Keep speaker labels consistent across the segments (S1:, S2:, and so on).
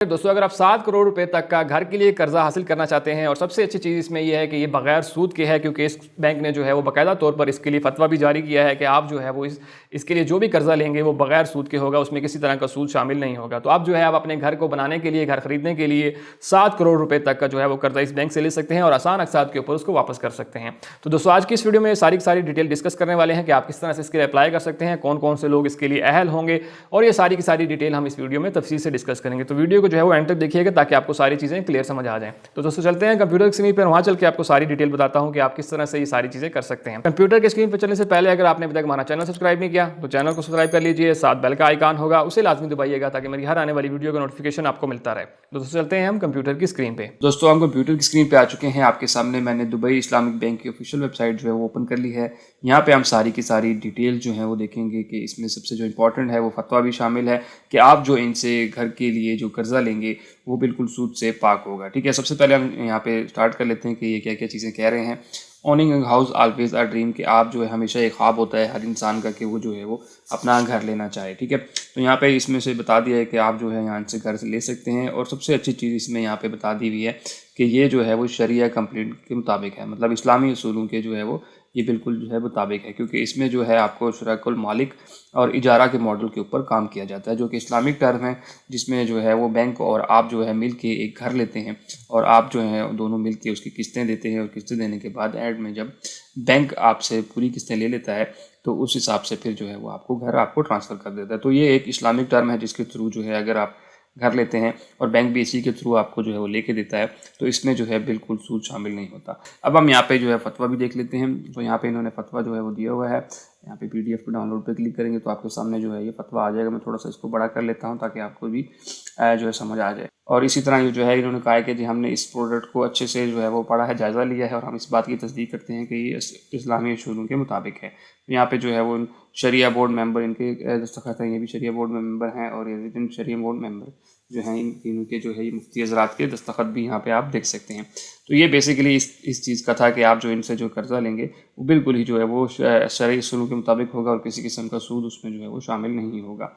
S1: दोस्तों, अगर आप 7 करोड़ रुपए तक का घर के लिए कर्जा हासिल करना चाहते हैं और सबसे अच्छी चीज़ इसमें यह है कि ये बगैर सूद के है, क्योंकि इस बैंक ने जो है वो बाकायदा तौर पर इसके लिए फतवा भी जारी किया है कि आप जो है वो इसके लिए जो भी कर्जा लेंगे वो बगैर सूद के होगा, उसमें किसी तरह का सूद शामिल नहीं होगा। तो आप जो है आप अपने घर को बनाने के लिए, घर खरीदने के लिए 7 करोड़ रुपए तक का जो है वो कर्जा इस बैंक से ले सकते हैं और आसान अक़सात के ऊपर उसको वापस कर सकते हैं। तो दोस्तों, आज की इस वीडियो में सारी की सारी डिटेल डिस्कस करने वाले हैं कि आप किस तरह से इसके लिए अप्लाई कर सकते हैं, कौन कौन से लोग इसके लिए अहल होंगे, और ये सारी की सारी डिटेल हम इस वीडियो में तफसील से डिस्कस करेंगे। तो वीडियो को जो है वो एंड तक देखिएगा ताकि आपको सारी चीज़ें क्लियर समझ आ जाएं। तो दोस्तों, चलते हैं कंप्यूटर की स्क्रीन पर, वहां चल के आपको सारी डिटेल बताता हूं कि आप किस तरह से ये सारी चीज़ें कर सकते हैं। कंप्यूटर की स्क्रीन पर चलने से पहले अगर आपने अभी तक हमारा चैनल सब्सक्राइब नहीं किया तो चैनल को सब्सक्राइब कर लीजिए, साथ बेल का आइकन होगा उसे लाजमी दबाइएगा ताकि मेरी हर आने वाली वीडियो का नोटिफिकेशन आपको मिलता रहे। दोस्तों, चलते हैं हम कंप्यूटर की स्क्रीन पे।
S2: दोस्तों, हम कंप्यूटर की स्क्रीन पे आ चुके हैं। आपके सामने मैंने दुबई इस्लामिक बैंक की ऑफिशियल वेबसाइट जो है वो ओपन कर ली है। यहाँ पे हम सारी की सारी डिटेल जो है वो देखेंगे कि इसमें सबसे जो इंपॉर्टेंट है वो फतवा भी शामिल है कि आप जो इनसे घर के लिए जो कर्जा लेंगे वो बिल्कुल सूद से पाक होगा। ठीक है, सबसे पहले हम यहाँ पे स्टार्ट कर लेते हैं कि ये क्या क्या चीज़ें कह रहे हैं। Owning a house always a dream, कि आप जो है हमेशा एक ख्वाब होता है हर इंसान का कि वो जो है वो अपना घर लेना चाहे। ठीक है, तो यहाँ पे इसमें से बता दिया है कि आप जो है यहाँ से घर से ले सकते हैं, और सबसे अच्छी चीज़ इसमें यहाँ पे बता दी हुई है कि ये जो है वो शरिया कंप्लीट के मुताबिक है, मतलब इस्लामी उसूलों के जो है वो ये बिल्कुल जो है मुताबिक है, क्योंकि इसमें जो है आपको शुरकुल मालिक और इजारा के मॉडल के ऊपर काम किया जाता है, जो कि इस्लामिक टर्म है, जिसमें जो है वो बैंक और आप जो है मिल के एक घर लेते हैं और आप जो है दोनों मिल के उसकी किस्तें देते हैं, और किस्तें देने के बाद एंड में जब बैंक आपसे पूरी किस्तें ले लेता है तो उस हिसाब से फिर जो है वो आपको घर आपको ट्रांसफ़र कर देता है। तो ये एक इस्लामिक टर्म है जिसके थ्रू जो है अगर आप घर लेते हैं और बैंक भी इसी के थ्रू आपको जो है वो लेके देता है, तो इसमें जो है बिल्कुल सूद शामिल नहीं होता। अब हम यहाँ पे जो है फतवा भी देख लेते हैं। तो यहाँ पे इन्होंने फतवा जो है वो दिया हुआ है। यहाँ पे PDF को डाउनलोड पे क्लिक करेंगे तो आपके सामने जो है ये फतवा आ जाएगा। मैं थोड़ा सा इसको बड़ा कर लेता हूँ ताकि आपको भी जो है समझ आ जाए। और इसी तरह ये जो है इन्होंने कहा है कि जी हमने इस प्रोडक्ट को अच्छे से जो है वो पढ़ा है, जायज़ा लिया है, और हम इस बात की तस्दीक करते हैं कि ये इस्लामी उसूलों के मुताबिक है। यहाँ पे जो है वो शरिया बोर्ड मेंबर इनके दस्तखत हैं, ये भी शरिया बोर्ड मेंबर हैं, और रेजिडेंट शरिया बोर्ड मेंबर जो हैं इनके जो है ये मुफ्ती हज़रात के दस्तखत भी यहाँ पे आप देख सकते हैं। तो ये बेसिकली इस चीज़ का था कि आप जो इनसे जो कर्जा लेंगे वो बिल्कुल ही जो है वो शरई उसूलों के मुताबिक होगा और किसी किस्म का सूद उसमें जो है वो शामिल नहीं होगा।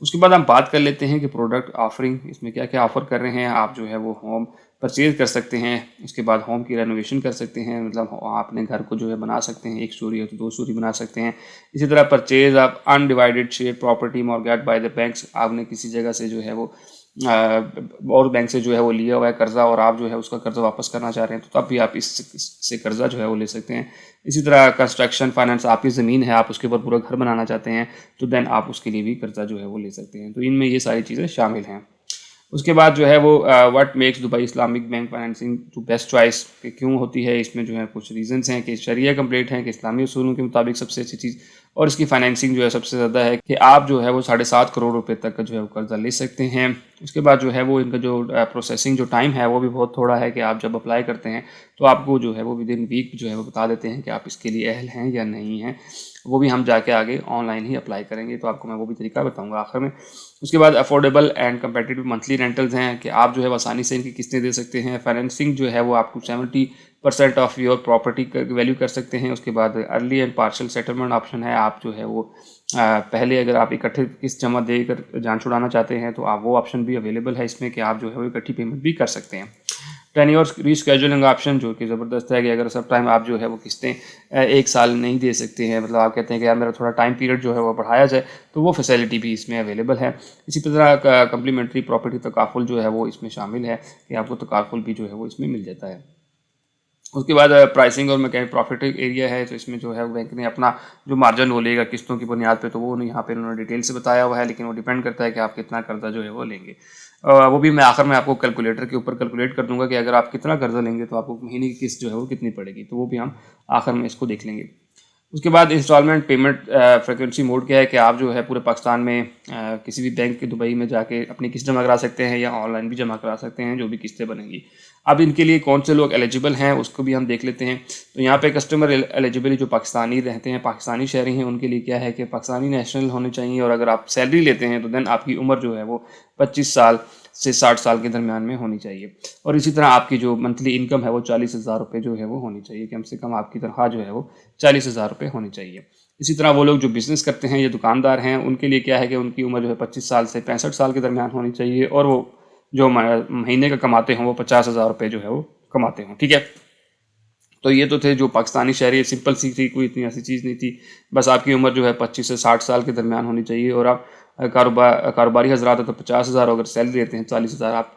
S2: उसके बाद हम बात कर लेते हैं कि प्रोडक्ट ऑफरिंग इसमें क्या क्या ऑफ़र कर रहे हैं। आप जो है वो होम परचेज़ कर सकते हैं, उसके बाद होम की रेनोवेशन कर सकते हैं, मतलब आप अपने घर को जो है बना सकते हैं, 1 स्टोरी है तो 2 स्टोरी बना सकते हैं। इसी तरह purchase of undivided share property mortgage by the banks, आपने किसी जगह से जो है वो और बैंक से जो है वो लिया हुआ है कर्जा और आप जो है उसका कर्जा वापस करना चाह रहे हैं तो तब भी आप इससे कर्जा जो है वो ले सकते हैं। इसी तरह कंस्ट्रक्शन फाइनेंस, आपकी ज़मीन है आप उसके ऊपर पूरा घर बनाना चाहते हैं तो देन आप उसके लिए भी कर्जा जो है वो ले सकते हैं। तो इनमें ये सारी चीज़ें शामिल हैं। उसके बाद जो है वो what makes Dubai Islamic Bank financing to best choice, कि क्यों होती है, इसमें जो है कुछ रीजंस हैं कि शरिया कंप्लीट है, कि इस्लामी उसूलों के मुताबिक सबसे अच्छी चीज़, और इसकी फाइनेंसिंग जो है सबसे ज़्यादा है कि आप जो है वो 7.5 करोड़ रुपए तक का जो है वो कर्जा ले सकते हैं। उसके बाद जो है वो इनका जो प्रोसेसिंग जो टाइम है वो भी बहुत थोड़ा है, कि आप जब अप्लाई करते हैं तो आपको जो है वो विदिन वीक जो है वो बता देते हैं कि आप इसके लिए अहल हैं या नहीं हैं। वो भी हम जाके आगे ऑनलाइन ही अप्लाई करेंगे, तो आपको मैं वो भी तरीका बताऊंगा आखिर में। उसके बाद affordable and competitive monthly rentals हैं, कि आप जो है आसानी से इनकी किस्तें दे सकते हैं। फाइनेंसिंग जो है वो आपको 70% ऑफ योर प्रॉपर्टी का वैल्यू कर सकते हैं। उसके बाद early and partial settlement option है, आप जो है वो पहले अगर आप इकट्ठे किस्त जमा देकर जान छुड़ाना चाहते हैं तो आप वो ऑप्शन भी अवेलेबल है इसमें, कि आप जो है वो इकट्ठी पेमेंट भी कर सकते हैं। टेन्योर रीस्केड्यूलिंग ऑप्शन जो कि ज़बरदस्त है, कि अगर सब टाइम आप जो है वो किस्तें 1 साल नहीं दे सकते हैं, मतलब आप कहते हैं कि यार मेरा थोड़ा टाइम पीरियड जो है वो बढ़ाया जाए, तो वो फैसिलिटी भी इसमें अवेलेबल है। इसी तरह कम्प्लीमेंट्री प्रॉपर्टी तकाफुल जो है वो इसमें शामिल है, कि आपको तकाफुल भी जो है वो इसमें मिल जाता है। उसके बाद प्राइसिंग और मैकेनिक प्रॉफिट एरिया है, तो इसमें जो है बैंक ने अपना जो मार्जिन वो लेगा किस्तों की बुनियाद पे, तो वो यहाँ पे उन्होंने डिटेल से बताया हुआ है, लेकिन वो डिपेंड करता है कि आप कितना कर्जा जो है वो लेंगे। वो भी मैं आखिर में आपको कैलकुलेटर के ऊपर कैलकुलेट कर दूंगा कि अगर आप कितना कर्जा लेंगे तो आपको महीने की किस्त जो है वो कितनी पड़ेगी, तो वो भी हम आखिर में इसको देख लेंगे। उसके बाद इंस्टॉलमेंट पेमेंट फ्रिक्वेंसी मोड क्या है, कि आप जो है पूरे पाकिस्तान में किसी भी बैंक के दुबई में जाके अपनी किस्त जमा करा सकते हैं या ऑनलाइन भी जमा करा सकते हैं जो भी किस्तें बनेंगी। अब इनके लिए कौन से लोग एलिजिबल हैं उसको भी हम देख लेते हैं। तो यहाँ पे कस्टमर एलिजिबल जो पाकिस्तानी रहते हैं, पाकिस्तानी शहरी हैं, उनके लिए क्या है कि पाकिस्तानी नेशनल होने चाहिए, और अगर आप सैलरी लेते हैं तो देन आपकी उम्र जो है वो 25 साल से 60 साल के दरमियान में होनी चाहिए। और इसी तरह आपकी जो मंथली इनकम है वो 40,000 रुपये जो है वो होनी चाहिए, कम से कम आपकी तनख्वाह जो है वो 40,000 रुपये होनी चाहिए। इसी तरह वो लोग जो बिज़नेस करते हैं या दुकानदार हैं, उनके लिए क्या है कि उनकी उम्र जो है 25 साल से 65 साल के दरमियान होनी चाहिए, और वो जो महीने का कमाते हों वो 50,000 रुपये जो है वो कमाते हों। ठीक है, तो ये तो थे जो पाकिस्तानी शहरी, सिंपल सी थी, कोई इतनी ऐसी चीज़ नहीं थी। बस आपकी उम्र जो है 25 से 60 साल के दरमियान होनी चाहिए और आप कारोबारी हजरात हो तो 50,000, अगर सैलरी देते हैं 40,000 आप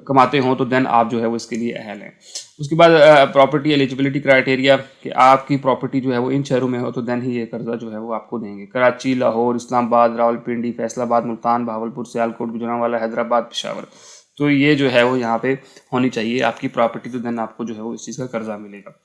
S2: कमाते हों तो देन आप जो है वो इसके लिए अहल हैं। उसके बाद प्रॉपर्टी एलिजिबिलिटी क्राइटेरिया कि आपकी प्रॉपर्टी जो है वो इन शहरों में हो तो देन ही ये कर्जा जो है वो आपको देंगे। कराची, लाहौर, इस्लामाबाद, रावलपिंडी, फैसलाबाद, मुल्तान, बहावलपुर, सियालकोट, गुजरांवाला, हैदराबाद, पेशावर, तो ये जो है वो यहाँ पे होनी चाहिए आपकी प्रॉपर्टी, तो देन आपको जो है वो इस चीज़ का कर्जा मिलेगा।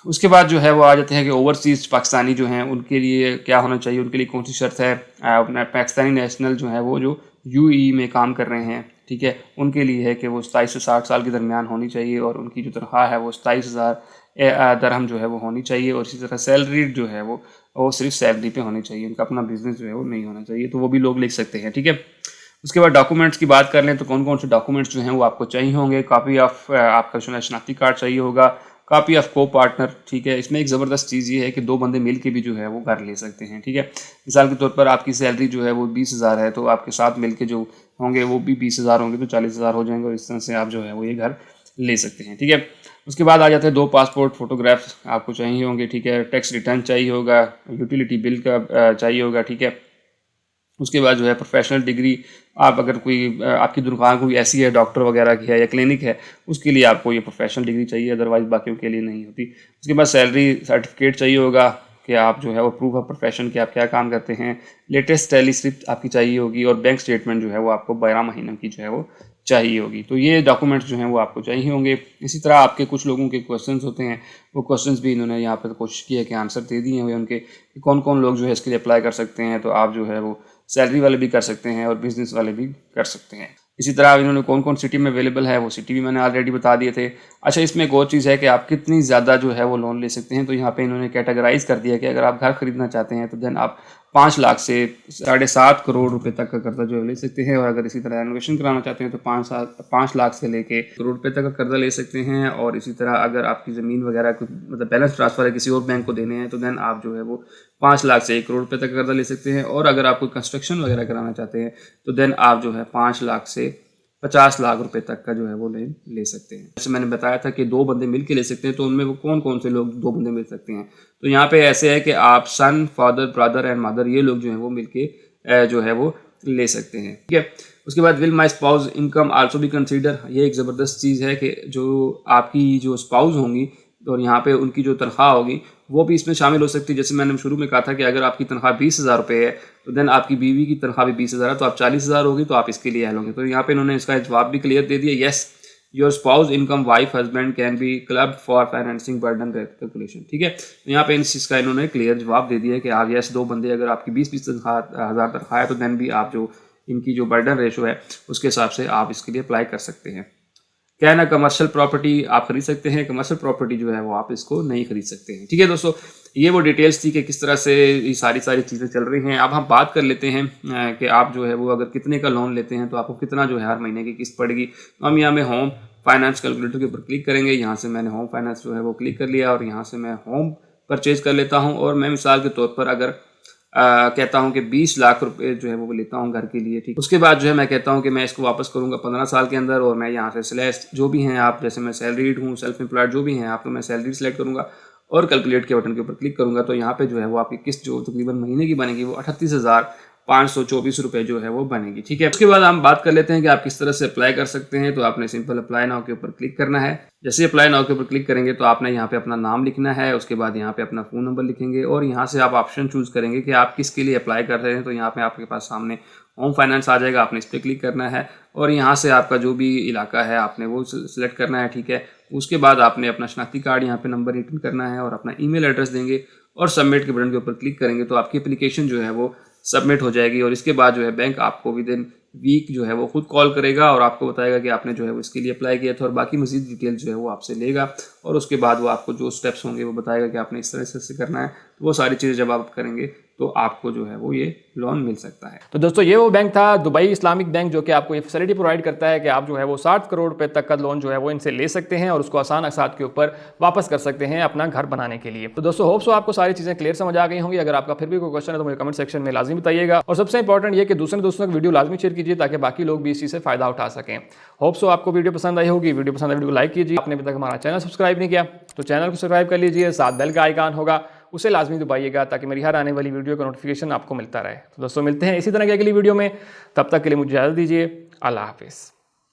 S2: उसके बाद जो है वो आ जाते हैं कि ओवरसीज़ पाकिस्तानी जो हैं उनके लिए क्या होना चाहिए, उनके लिए कौन सी शर्त है। अपना पाकिस्तानी नेशनल जो है वो जो यूएई में काम कर रहे हैं, ठीक है, उनके लिए है कि वो 27 से 60 साल के दरमियान होनी चाहिए और उनकी जो तनख्वाह है वो 27,000 दरहम जो है वो होनी चाहिए। और इसी तरह सैलरी जो है वो सिर्फ सैलरी पे होनी चाहिए, उनका अपना बिजनेस जो है वो नहीं होना चाहिए, तो वो भी लोग लिख सकते हैं। ठीक है, उसके बाद डॉक्यूमेंट्स की बात कर लें तो कौन कौन से डॉक्यूमेंट्स जो हैं वो आपको चाहिए होंगे। कॉपी ऑफ आपका शनाख्ती कार्ड चाहिए होगा, कॉपी ऑफ को पार्टनर। ठीक है, इसमें एक ज़बरदस्त चीज़ ये है कि 2 बंदे मिल के भी जो है वो घर ले सकते हैं। ठीक है, मिसाल के तौर पर आपकी सैलरी जो है वो 20,000 है तो आपके साथ मिल के जो होंगे वो भी 20,000 होंगे तो 40,000 हो जाएंगे और इस तरह से आप जो है वो ये घर ले सकते हैं। ठीक है, उसके बाद आ जाते हैं 2 पासपोर्ट फ़ोटोग्राफ्स आपको चाहिए होंगे। ठीक है, टैक्स रिटर्न चाहिए होगा, यूटिलिटी बिल का चाहिए होगा। ठीक है, उसके बाद जो है प्रोफेशनल डिग्री, आप अगर कोई आपकी दुकान कोई ऐसी है डॉक्टर वगैरह की है या क्लिनिक है उसके लिए आपको ये प्रोफेशनल डिग्री चाहिए, अदरवाइज़ बाकियों के लिए नहीं होती। उसके बाद सैलरी सर्टिफिकेट चाहिए होगा कि आप जो है वो प्रूफ ऑफ प्रोफेशन कि आप क्या काम करते हैं। लेटेस्ट सैलरी स्लिप आपकी चाहिए होगी और बैंक स्टेटमेंट जो है वो आपको 12 महीनों की जो है वो चाहिए होगी। तो ये डॉक्यूमेंट्स जो हैं वो आपको चाहिए होंगे। इसी तरह आपके कुछ लोगों के क्वेश्चंस होते हैं, वो क्वेश्चंस भी इन्होंने यहाँ पर कोशिश की है कि आंसर दे दिए हुए उनके, कौन कौन लोग जो है इसके लिए अप्लाई कर सकते हैं। तो आप जो है वो सैलरी वाले भी कर सकते हैं और बिजनेस वाले भी कर सकते हैं। इसी तरह इन्होंने कौन कौन सिटी में अवेलेबल है वो सिटी भी मैंने ऑलरेडी बता दिए थे। अच्छा, इसमें एक और चीज़ है कि आप कितनी ज़्यादा जो है वो लोन ले सकते हैं। तो यहाँ पे इन्होंने कैटेगराइज कर दिया कि अगर आप घर खरीदना चाहते हैं तो देन आप 5 लाख से 7.5 करोड़ रुपए तक का कर्जा जो है ले सकते हैं, और अगर इसी तरह रेनोवेशन कराना चाहते हैं तो 5 लाख से लेके करोड़ रुपए तक का कर्जा ले सकते हैं। और इसी तरह अगर आपकी ज़मीन वगैरह मतलब बैलेंस ट्रांसफर है किसी और बैंक को देने हैं तो देन आप जो है वो 5 लाख से 1 करोड़ रुपए तक कर्जा ले सकते हैं। और अगर आप कोई कंस्ट्रक्शन वगैरह कराना चाहते हैं तो देन आप जो है 5 लाख से 50 लाख रुपए तक का जो है वो लोन ले सकते हैं। जैसे मैंने बताया था कि 2 बंदे मिल के ले सकते हैं, तो उनमें वो कौन कौन से लोग 2 बंदे मिल सकते हैं। तो यहाँ पे ऐसे है कि आप सन, फादर, ब्रदर एंड मदर, ये लोग जो है वो मिल के जो है वो ले सकते हैं। ठीक है, उसके बाद will my spouse income also be consider. ये एक ज़बरदस्त चीज़ है कि जो आपकी जो स्पाउस होंगी और यहाँ पे उनकी जो तनख्वाह होगी वो भी इसमें शामिल हो सकती है। जैसे मैंने शुरू में कहा था कि अगर आपकी तनख्वाह 20,000 रुपये है तो देन आपकी बीवी की तनख्वाह भी 20,000 है तो आप 40,000 होगी, तो आप इसके लिए अहल होंगे। तो यहाँ पे इन्होंने इसका जवाब भी क्लियर दे दिया, yes your spouse income wife husband can be club for financing burden calculation. ठीक है, तो यहाँ पे इसका इन्होंने क्लियर जवाब दे दिया है कि आप येस 2 बंदे अगर आपकी 20-20 हज़ार तनख्वाह है तो देन भी आप जो इनकी जो बर्डन रेशो है उसके हिसाब से आप इसके लिए अप्लाई कर सकते हैं। क्या है ना, कमर्शियल प्रॉपर्टी आप खरीद सकते हैं, कमर्शियल प्रॉपर्टी जो है वो आप इसको नहीं खरीद सकते हैं। ठीक है दोस्तों, ये वो डिटेल्स थी कि किस तरह से ये सारी चीज़ें चल रही हैं। अब हम बात कर लेते हैं कि आप जो है वो अगर कितने का लोन लेते हैं तो आपको कितना जो है हर महीने की किस्त पड़ेगी। तो हम यहाँ में होम फाइनेंस कैलकुलेटर के ऊपर क्लिक करेंगे। यहाँ से मैंने होम फाइनेंस जो है वो क्लिक कर लिया और यहाँ से मैं होम परचेज कर लेता हूँ। और मैं मिसाल के तौर पर अगर कहता हूं कि 20 लाख रुपए जो है वो लेता हूं घर के लिए। ठीक, उसके बाद जो है मैं कहता हूं कि मैं इसको वापस करूंगा 15 साल के अंदर। और मैं यहाँ से सिलेक्ट जो भी हैं आप, जैसे मैं सैलरीड हूँ, सेल्फ एम्प्लॉयड जो भी हैं आप, तो मैं सैलरी सेलेक्ट करूंगा और कैलकुलेट के बटन के ऊपर क्लिक करूंगा। तो यहाँ पे जो है वो आपकी किस्त जो तकरीबन महीने की बनेगी वो 38,524 रुपये जो है वो बनेगी। ठीक है, उसके बाद हम बात कर लेते हैं कि आप किस तरह से अप्लाई कर सकते हैं। तो आपने सिंपल अप्लाई नाउ के ऊपर क्लिक करना है। जैसे अप्लाई नाउ के ऊपर क्लिक करेंगे तो आपने यहाँ पे अपना नाम लिखना है, उसके बाद यहाँ पे अपना फ़ोन नंबर लिखेंगे और यहाँ से आप ऑप्शन चूज़ करेंगे कि आप किसके लिए अप्लाई कर रहे हैं। तो यहाँ पे आपके पास सामने होम फाइनेंस आ जाएगा, आपने इस पर क्लिक करना है और यहाँ से आपका जो भी इलाका है आपने वो सिलेक्ट करना है। ठीक है, उसके बाद आपने अपना शनाख्ती कार्ड यहाँ पे नंबर एंटर करना है और अपना ईमेल एड्रेस देंगे और सबमिट के बटन के ऊपर क्लिक करेंगे तो आपकी एप्लीकेशन जो है वो सबमिट हो जाएगी। और इसके बाद जो है बैंक आपको विद इन वीक जो है वो खुद कॉल करेगा और आपको बताएगा कि आपने जो है वो इसके लिए अप्लाई किया था और बाकी मज़ीद डिटेल जो है वो आपसे लेगा। और उसके बाद वो आपको जो स्टेप्स होंगे वो बताएगा कि आपने इस तरह से करना है। तो वो सारी चीज़ें जब आप करेंगे तो आपको जो है वो ये लोन मिल सकता है।
S1: तो दोस्तों ये वो बैंक था दुबई इस्लामिक बैंक, जो कि आपको ये फैसिलिटी प्रोवाइड करता है कि आप जो है वो 60 करोड़ रुपए तक का लोन जो है वो इनसे ले सकते हैं और उसको आसान अकसात के ऊपर वापस कर सकते हैं अपना घर बनाने के लिए। तो दोस्तों होप सो आपको सारी चीज़ें क्लियर समझ आ गई होंगी। अगर आपका फिर भी कोई क्वेश्चन है तो मुझे कमेंट सेक्शन में लाजमी बताइएगा, और सबसे इंपॉर्टेंट ये कि दूसरे दोस्तों को वीडियो लाजमी शेयर कीजिए ताकि बाकी लोग भी इस चीज़ से फायदा उठा सकें। होप सो आपको वीडियो पसंद आई होगी। वीडियो पसंद आई वीडियो को लाइक कीजिए। आपने अभी तक हमारा चैनल सब्सक्राइब नहीं किया तो चैनल को सब्सक्राइब कर लीजिए, साथ बेल का आइकन होगा उसे लाजमी दबाइएगा ताकि मेरी हर आने वाली वीडियो का नोटिफिकेशन आपको मिलता रहे। तो दोस्तों मिलते हैं इसी तरह की अगली वीडियो में, तब तक के लिए मुझे इजाज़त दीजिए। अल्लाह हाफिज़।